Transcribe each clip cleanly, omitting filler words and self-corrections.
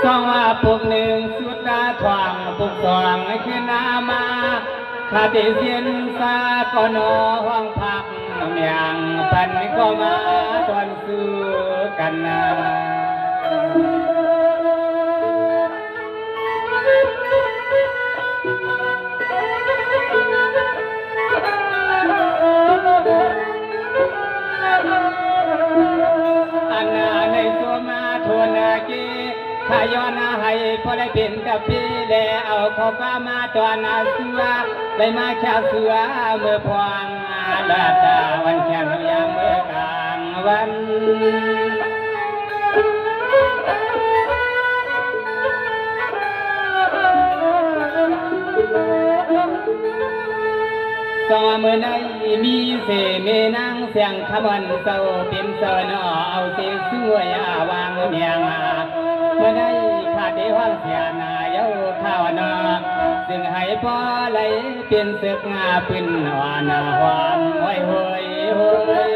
สองว่าปุกหนึ่งสุดตาทวงปุกสองคือนามาข้าติเสียนสาก็นอห้องพักเมียงปันก็มาตอนสู้กันนาอันนาในตัวมาทวนนากีข้าย้อนให้พอได้เป็นกับพี่แล้วเอาเขาก็มาตอนนาเสือได้มาแค่เสือเมื่อพวงลาดาวันแข่งยามเมื่อกลางวันสอเมื่อในมีเสเมนางเสียงขมันเศร้าเป็นเสนอเอาเสียสวยวางเมียงเมื่อในขาดได้ห้องเสียนาเย้าข้าวนอซึ่งให้พ่อไหลเป็นศึกงาปืนวานาความห้อยห้อยห้อย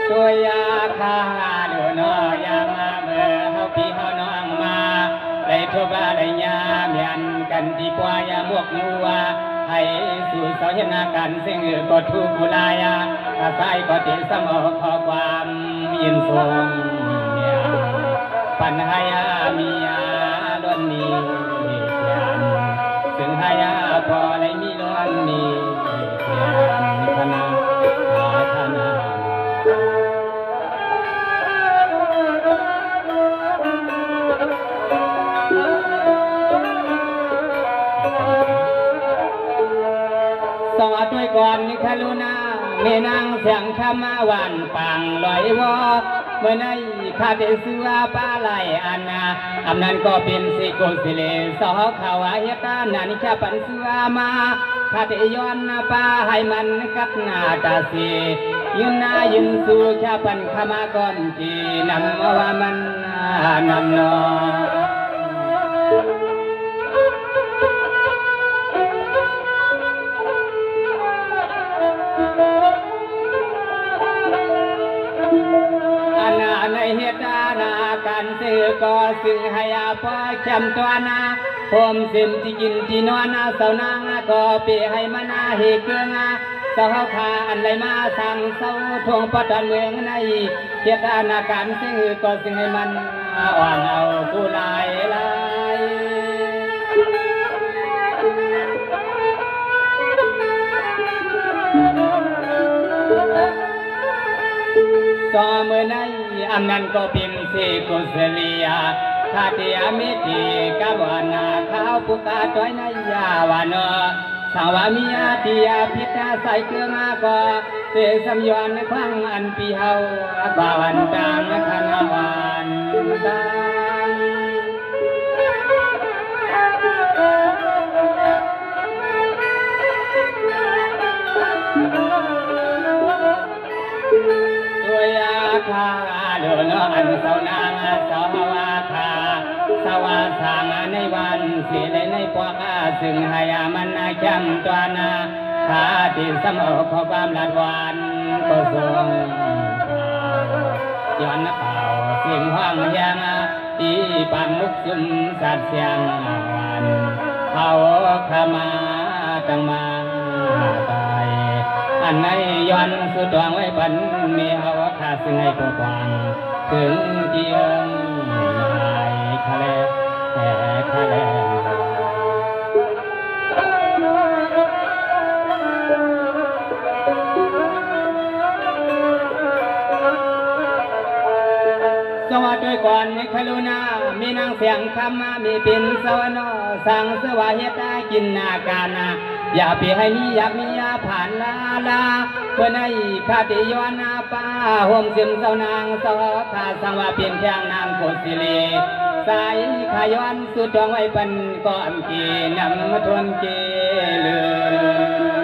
ตัวยาคาดูนอยามาเมื่อเฮาพี่เฮาน้องมาได้ทุบได้ยาเมียนกันดีกว่ายาบวกนัวให้สู่เสาเห็นหน้ากันซึ่งก็ทุกบุลายาถ้าใส่ก็ติดสมอขอความยินทรงปัญหายามียาล้วนนี้เพียนซึ่งหายาพอได้มีล้วนนี้เพียนคณะคณะสวัสดีก่อนนิคาลุนาเมนางเสียงขมาวันปังลอยวอเมื่อในข้าเดสือปลาไหลอันนาอำนั้นก็เป็นสิโกสิเลสอขาวเฮตานันชาปันเสือมาข้าเดย้อนปลาให้มันกัดนาตาสียืนนายืนสู่ชาปันขมาก่อนที่นำว่ามันนำนอในเหตุนาการซื้อก็ซื้อให้พอแคมตัวนาผมสิมที่กินที่นอนเสานางก็เปียให้มานาเหเกืองเสาขาอันไรมาสั่งเสาทวงปัตตานเมืองในเหตุนาการซื้อก็ซื้อให้มันอ่อนเอากูลายลายสอเมื่อในอำนั้นก็เป็นเสกุสลียาคาเทียมิติกาวานาข้าวปุกาต้อยในยาวานอสาวามีอาทิยาพิตาใส่เครื่องก็เตสัมยอนครั้งอันปีเฮาบาวันดังคณาวันดังคาโดนอันเสานางสาวาคาสวาสางในวันสิเลในปวกซึ่งหายามันจำตัวนาคาที่สมอขอความลาดวันก็ทรงย้อนเป่าสิ่งห้องยังตีปังมุกซุ่มสัตว์เสียงวันเขาขมาตั้งมาตายอันในย้อนสุดดวงไว้ปันมีเอาขาซึ่งให้กว้างถึงเจียงนายทะเลทะเลสวัสดีก่อนนิคาลุนามีนางเสียงคำมามีเป็นสวรรค์สั่งสวาเหตากินนาการนาอย่าไปให้มีอยากมียาผ่านลาเพื่อในข้าติยอนาป้าห่มซึมเสานางสอข้าสังว่าเพียงแค่นางโกศิเลสายขายอนสุดดวงไว้ปันก่อนกีนำมาทนเกลือ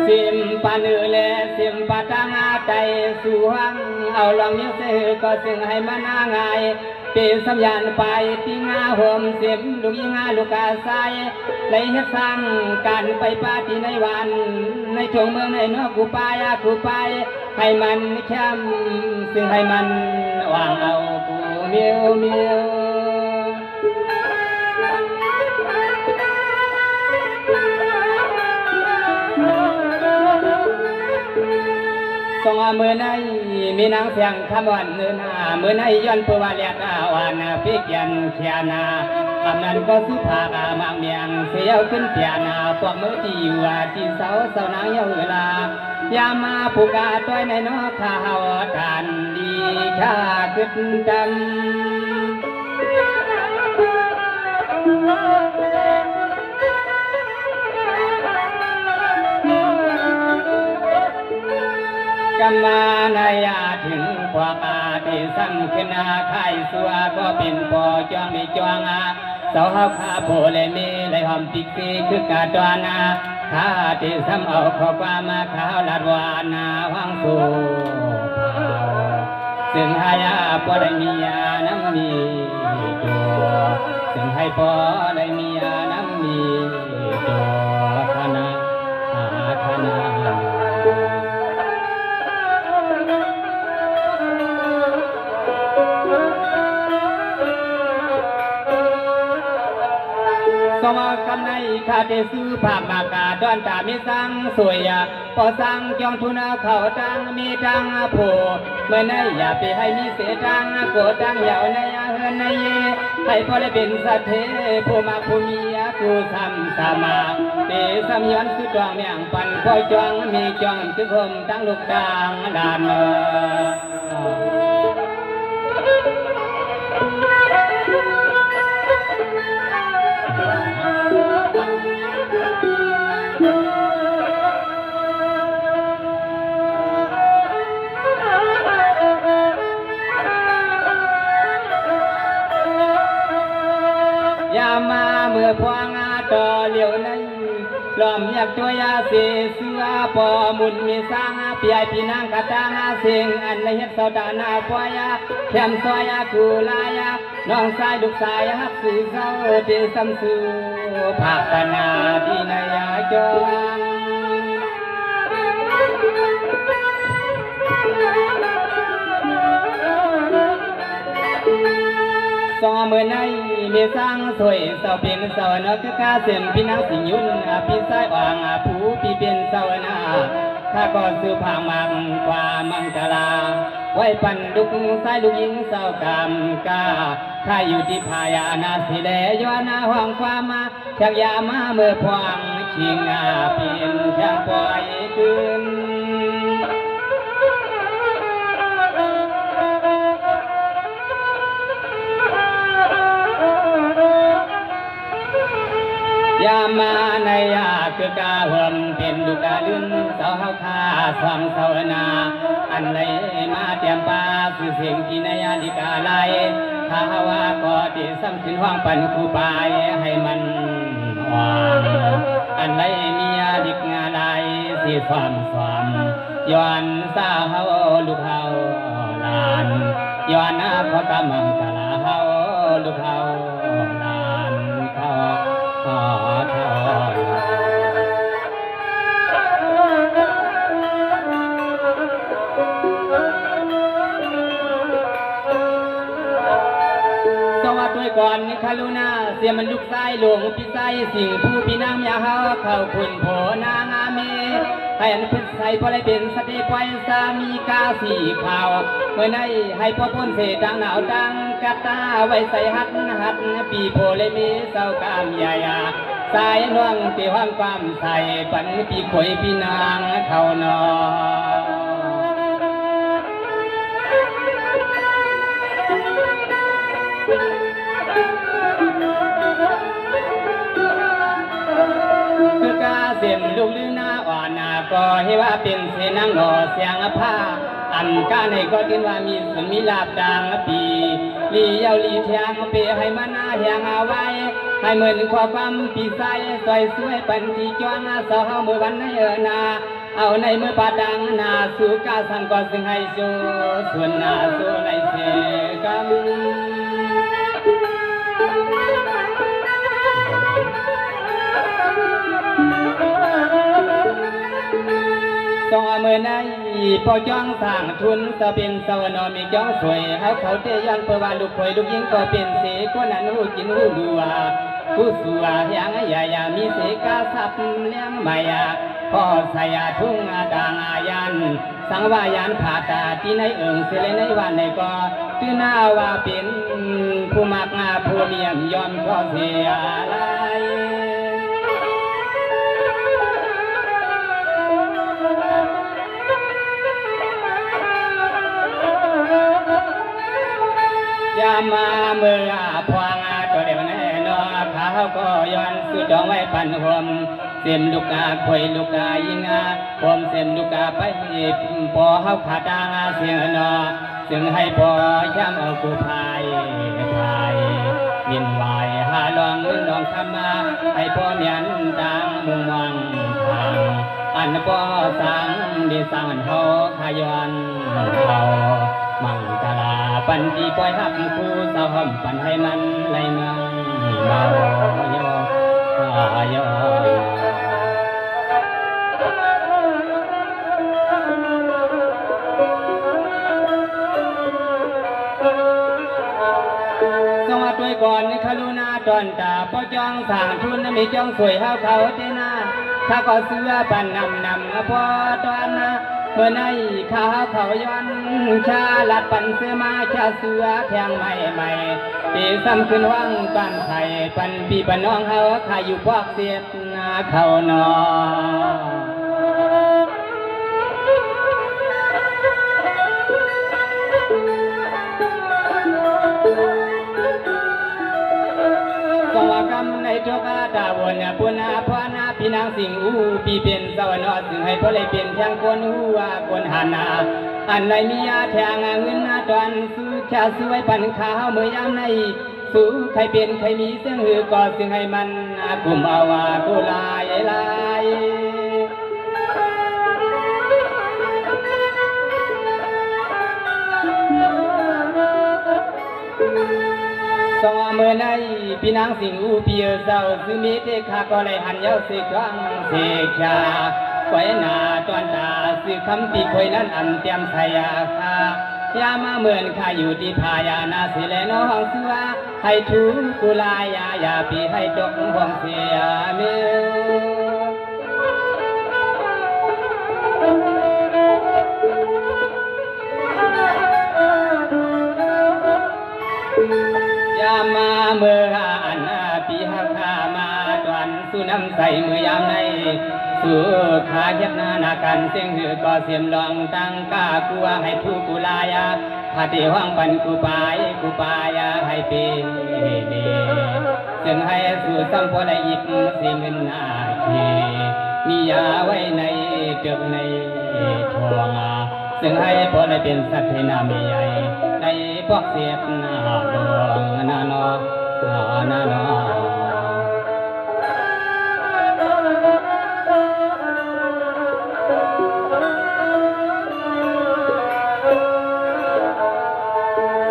สิมปานือเลสิมปาตังอาใจสู่หังเอาลองเมียเสือก็ซึ่งให้มันง่ายเปสัญญาณไปที่งาห่มสิมลูกยิงาลูกอาใสเลยเฮ็ดสร้างการไปปาที่ในวันในชวงเมืองในนอกกูไปให้มันเข้มซึ่งให้มันวางเอากูเมียวสองมือในมีนางเสียงคำวันเนื้อนามือในย้อนเพื่อว่าเลียดาวานาพิเกียนเขียนาคำนั้นก็สุภาพมังเมียงเสียวขึ้นเปียนาพวกมือที่อยู่ที่เสานางเยาเวลายามาผูกาต้อยในนอกข้าวทานดีชาขึ้นดำกำมาในยาถึงพวกอาติสังขึ้นอาไข่สัวก็เป็นปอจองมีจวงอาเสาข้าขาโพเลยมีเลยหอมปิกซีคือกาดวานาข้าติซ้ำเอาข้อความมาข้าวลาดวานาวังสูซึ่งหายาพอได้มียาน้ำมีตัวซึ่งให้พอได้มียาน้ำมีตัวคณะคณะสมากำในข้าเตซื้อภาพมากาดอนตามีสังสวยพอสังจองทุนเขาตังมีตังโผเมื่อในอย่าไปให้มีเสียตังโกตังเหยาในเฮือนในเยให้พอได้เป็นสัตเทผู้มาผู้มีกูทำสามาเตสัมยันสุดจองเมียงปันคอยจองมีจองคือคมตั้งลูกดังดานมาเมื่อพวงอาต่อเหลียวในล้อมอยากตัวยาเสียเสือปอมุนมีสร้างเปียพี่นางกะตางเสียงอันในเฮ็ดสาวดานาปอยาแคมซอยกูลายาน้องชายลูกชายฮักสีเศร้าเดซัมสูภาคนาที่นายาจงสองมือในมีสร้างสวยเสาเป็นเสาเนาะคือกาเส้นพี่นางสิยุนพี่สายอ่างผู้พี่เป็นเสาหน้าข้าก็ซื้อผางมังความมังกลาไว้ปันดุกสายลูกยิงเสากำกาข้าอยู่ที่พายานาสีแดย้อนห้องความมาชักยามาเมื่อพวงชิงเปลี่ยนช่างปล่อยคืนยามาในยาคือกาหวมเป็นดุกาลื่นเสาเฮาคาสวงเสานาอันเลยมาเตรียมปาสื่อเสียงที่ในยาดิกาไลข้าว่าก็ติซ้ำสินห้องปันคูปายให้มันหวานอันเลยมียาดิกงาไลสิความย้อนสาเฮาลูกเฮาลานย้อนพอกำมังกะลาเฮาลูกเฮาลานเขาสวัสดีก่อนนิคาลุนาเสียมันลูกไส้หลวงพี่ไส้สิ่งผู้พี่นางยาเฮาเข้าคุณโผนางาเมให้อันเป็นใส่พอได้เป็นสติปล่อยสามีกาสีขาวเมื่อในให้พ่อพ้นเสดังหนาวดังกะตาไว้ใส่หัดปีโพเลยมีเศร้ากามใหญ่สายน้องตีห้องความใส่ปันปีข่อยพี่นางเขานคือกาเสียมลูกลือหน้าอ่อนก็ให้ว่าเป็นเสนังหล่อเสียงผ้าอันกาในก็กินว่ามีสมีลาบดังปีลีเยาลีเทียงเปให้มานาเฮียงเอาไว้ ให้เหมือนความปีใสสวยสวยปันที่จ้วงสาวเมื่อวันในนาเอาในมือปาดังนาสู่กาสังก็ซึ่งให้สู่ส่วนนาสู่ในเสกำสองมือในพอจ้องสร้างทุนสะเป็นสวนอมีจ้องสวยเขาเตยันเพื่อว่าลูกคอยลูกยิงก็เป็นเสกคนนั้นหูกินหูดูว่าผู้สัวยังยามีเสกาสับเลี้ยงมายาพ่อสายทุ่งดางอายันสังวายันผาตาที่ในเอิงเสลในวันในก็ตื่นหน้าว่าเป็นผู้มักงาผู้เมียมยอมชอบเสียลายยามาเมื่อพวงตัวเดียวแน่นอข้าวก็ย้อนสุดดองไว้ปันหอมเสียมลูกกาควยลูกกายิงผมเสียมลูกกาไปพอเฮาขาดางเสียงนอจึงให้พอย่ำเอากูพายยินวายหาลองลองทำมาให้พ่อเมียนดังมุงวังทางอันพ่อสังดีสังเฮาขย้อนเขามังกลาปันจีปล่อยหักคู่สาวห่มปันให้มันไหลเมืองเมาโยโยสวัสดีก่อนขลุนาตอนตาพ่อจ้องสางทุนมีจ้องสวยเขาเจนาถ้าก็เสื้อปันนำพ่อตอนนะเมื่อในข้าวเขาย้อนชาลัดปันเสื้อมาชาเสื้อแทงใหม่ปีซ้ำขึ้นว่างปันไข่ปันปีปันน้องเขาขายอยู่พวกเสียดนาเขานอสวากรรมในทุกตาวนปุณาพนาพี่นางสิงหูพี่เป็นสวรรค์ซึ่งให้พ่อเลยเป็นแทงคนหัวคนหันาอันในมียาแทงเงินตอนซื้อชาสวยปันข้าวเมื่อยามในสู้ใครเป็นใครมีเสียงหือก็ซึ่งให้มันกุมเอาว่ากุลายสองมือในพี่นางสิงหูพี่เจ้าซื้อมีเทคาก็เลยหันเย้าสิครั้งเสกชาไว้หน้าตอนตาซื้อคำปีคอยนั้นอันเตรียมใส่ยาคายามาเหมือนข้าอยู่ที่พายานาสิเลน้องเสือให้ถูกุลายายาปีให้จกห้องเสียเมือยามาเมื่ออันปีหักขามาตอนสุน้ำใสเมื่อยามในสู่ขาเย็บนากันเสียงหือก็เสียมลองตั้งกากลัวให้ทุกุลายาพาที่ห้องปันกูปายาให้ปีนีซึ่งให้สู่สัมพอได้ยิบเสียเงินนาทีมียาไว้ในเกือบในทองซึ่งให้พอได้เป็นสัตว์นามีใหญ่ในพวกเสียนาดวงนาโนนาโน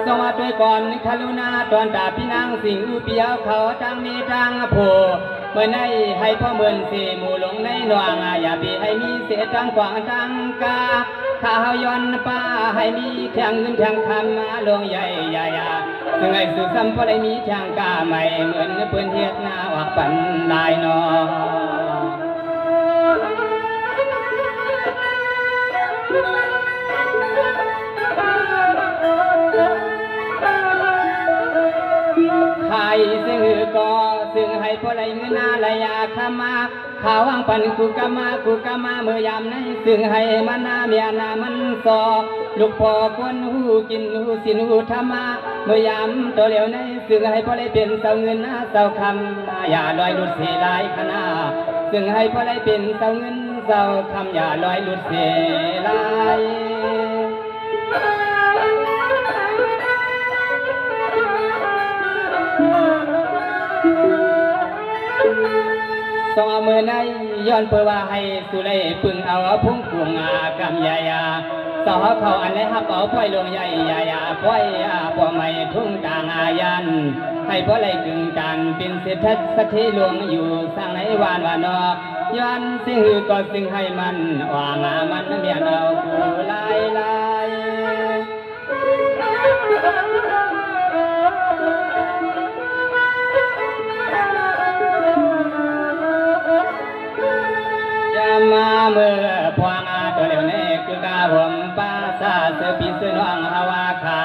สวัสดีก่อนขลุนาตอนตาพี่นางสิงหูเปียวเขาตั้งมีตั้งโผเมื่อในให้พ่อเมือนสีหมู่หลงในหนวงอย่าบีให้มีเสียจังกว่างจังกาข้าวย้อนป้าให้มีแทงเงินแทงคำมาลงใหญ่ซึ่งให้สุสัมพอได้มีแทงกาใหม่เหมือนเพื่อนเทียดหน้าวักปันลายนอใครซึ่งก็ซึ่งให้พอได้เงินนาลายาขมาข้าววังปันกูกามาเมื่อยามในซึ่งให้มันนาเมียนามันสอลูกพ่อคนหูกินหูสินหูธรรมะเมื่อยามตัวเหลียวในซึ่งให้พอได้เป็นเสาเงินนาเสาคำอย่าลอยหลุดเสียลายขนาซึ่งให้พอได้เป็นเสาเงินเสาคำอย่าลอยหลุดเสียลาย สองมือในย้อนเพื่อว่าให้สุไลปึงเอาพุ่งกุงกำยายาสอเขาอันไรฮับเอาพ่อยลงใหญ่ยายาพ่อยพ่อไม่ทุ่งกลางอายันให้พ่อไรกึ่งกันเป็นเศรษฐสัทธิหลวงอยู่สร้างในวานวานอย้อนสิ่งหือก็สิ่งให้มันว่างมันเมียนเอากูลายลายมาเมื่อพวงตัวเหลวเนคือกาผมป้าซาเสือปีเสือน้องฮาวาคา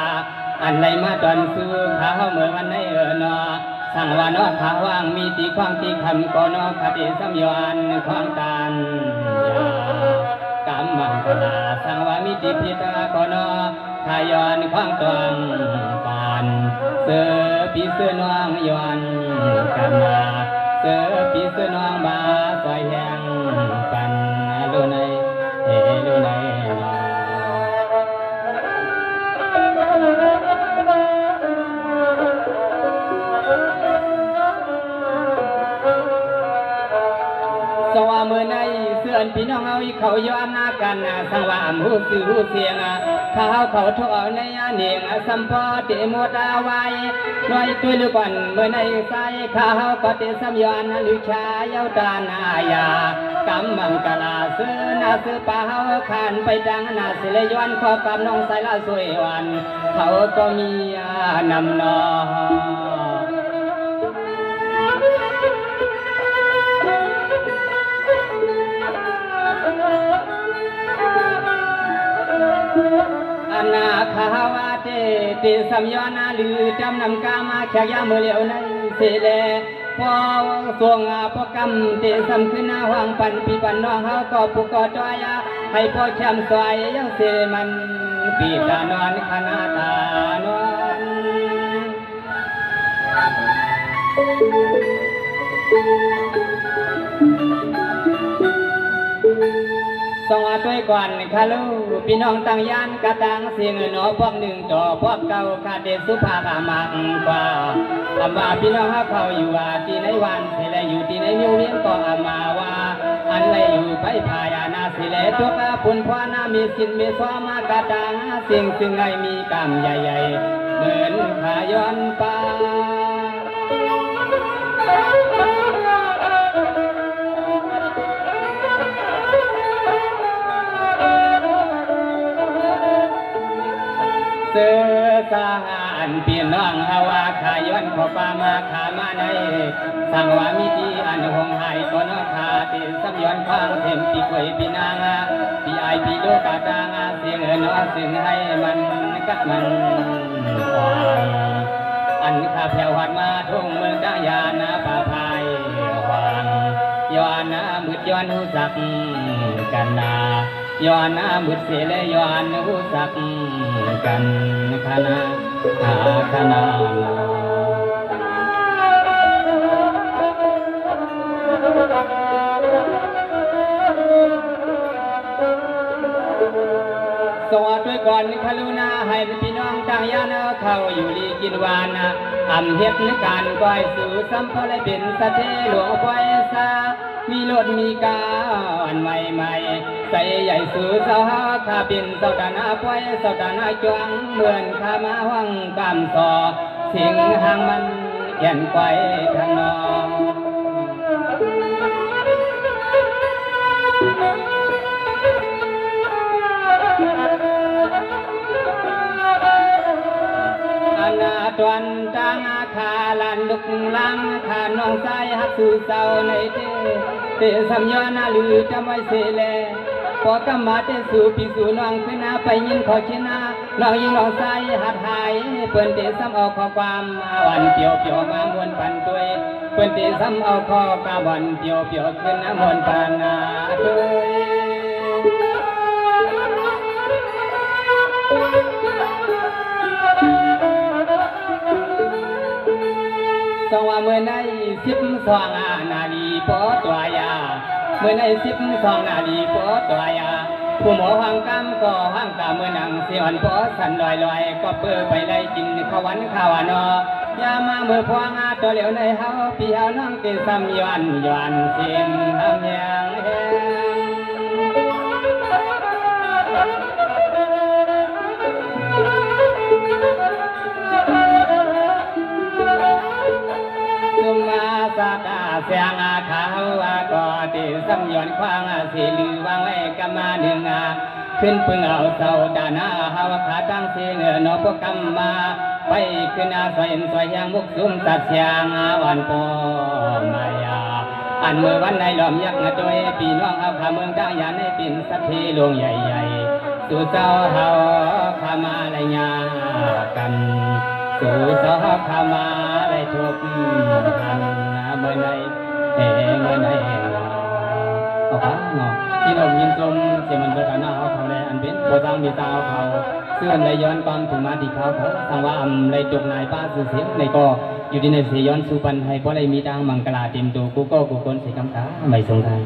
อันไรมาตอนสู้ข้าวเมื่อวันในนอสั่งว่านอข้าว่างมีตีความตีคำก็นอคติสัมยอนความตันกำมังกลาสั่งว่ามีตีพิตาก็นอทายอนความตวงปานเสือปีเสือน้องย้อนกันมาเสือปีเสือน้องบาซอยแหงปันลูในลูในสว่าเมื่อในเสื่อนพี่น้องเอาเขาย้อนหน้ากันสังวามหูสื่อหูเสียงข้าวเขาทอในเนียงสัมพอเตมวดาไว้น้อยตัวลูกก่อนเมื่อในใส่ข้าวก็เตสัมยอนลูกชายเย้าตาหนายากำมังกลาซื้อนาซื้อป่าเฮาขานไปดังนาสิเลยย้อนขอกำน้องใส่ละสวยวันเขาก็มีนำนออันนาขาวาเตสัมยอนาลือจำนำกามาแขกยาเมื่อเหลียวในเสเลพอสวงพอกำเตสัมขึ้นหน้าหวังปันปีปันน้องเฮาก็ปุกก็จอยให้พ่อแชมสวยยังเสมันปีตานอนขนาตานอนสองตัวก่อนคาลูพี่น้องต่างยานกระตังเสียงหนอพวกหนึ่งจ่อพวกเก่าคาเดสุภาพามากกว่าคำว่าพี่น้องเขาอยู่ว่าที่ในวันเสลอยู่ที่ในมิวเวียนก็อามาว่าอันไรอยู่ไปพายานาเสลตัวกาปุนพวานามีสินมีสวามากระตังสิ่งซึ่งไงมีกรรมใหญ่ๆเหมือนขาย้อนป่าเสือสานพี่น้องฮาวาขาย้อนขอปามาขามาในสังวามิตีอันหงหายก็นอขาติสัมย้อนฟังเต็มปีกวยปีนางปีไอปีโลกาตางเสียงนอซึ่งให้มันกัดมันควายอันข้าแผ่วหัดมาทุ่งเมืองดายานาป่าพายหวังย้อนมืดย้อนหูสักกันนาย้อนมืดเสียเลยย้อนหูสักกันคณะคณะสวัสดีก่อนคารุณาให้พี่น้องต่างยานเขาอยู่ดีกินวานะอำเฮ็ดในการก้อยสู่สัมภาระเป็นสะเทหลวงก้อยซามีรถมีกาอันใหม่ๆใส่ใหญ่สู่สาวข้าเป็นเสาดานาก้อยเสาดานาจวงเหมือนข้ามาวังกำซอเสียงหางมันแก่นก้อยทางนองนาตวันจางขาลันลุกลังขาน้องสายหักสู่เสาในเตสัมยอนาลือจำไว้เสเลพอกำมาเตสู่ปีสู่น้องขึ้นนาไปยินขอชินาน้องยิงน้องสายหัดหายเปิ้นเตซ้ำเอาข้อความวันเปียวเปียวมามวนปันตัวเปิ้นเตซ้ำเอาข้อกาวันเปียวเปียวขึ้นมวนปันตัวสว่าเมื่อใน12นาลีปอตัวยาเมื่อใน12นาลีปอตัวยา ผู้หมอห้างกำก็ห้างตาเมื่อนังเสียวันพอสันลอยก็เปื้อไปได้กินข้าววันข้าวนอยามาเมื่อพวงอาตัวเหลียวในเฮาพี่เฮาน้องติดซ้ำย้อนเสียนทำยังเฮสุมาสาตาเสียงขาวก็ติดซ้ำย้อนควางสีลือวางไว้กำมาหนึ่งขึ้นปึงเอาเสาดานาหาวขาตั้งเสียงนพกรรมมาไปขึ้นอาสอยสอยยางมุกซุ่มตัดเสียงวันโปมายาอันเมื่อวันในหลอมยักษ์โดยปีน้องเอาขาเมืองดังยานในปิ่นสักทีลงใหญ่ๆสู่เจ้าเฮาขามาไรยากันสู่เจ้าขามาไรทุกหันเมื่อในเมื่อในเอาขาเนาะที่เรายินชมเสียมันโบราณเอาเขาเลยอันเป็นโบราณมีตาเขาเสื่อมเลยย้อนความถึงมาที่เขาสังว่าเลยจกนายป้าสื่อเสียงในก็อยู่ที่ในเสียย้อนสุพรรณให้เพราะเลยมีทางมังกลาติมตูกูก็กูคนสีกำตาไม่สงทาง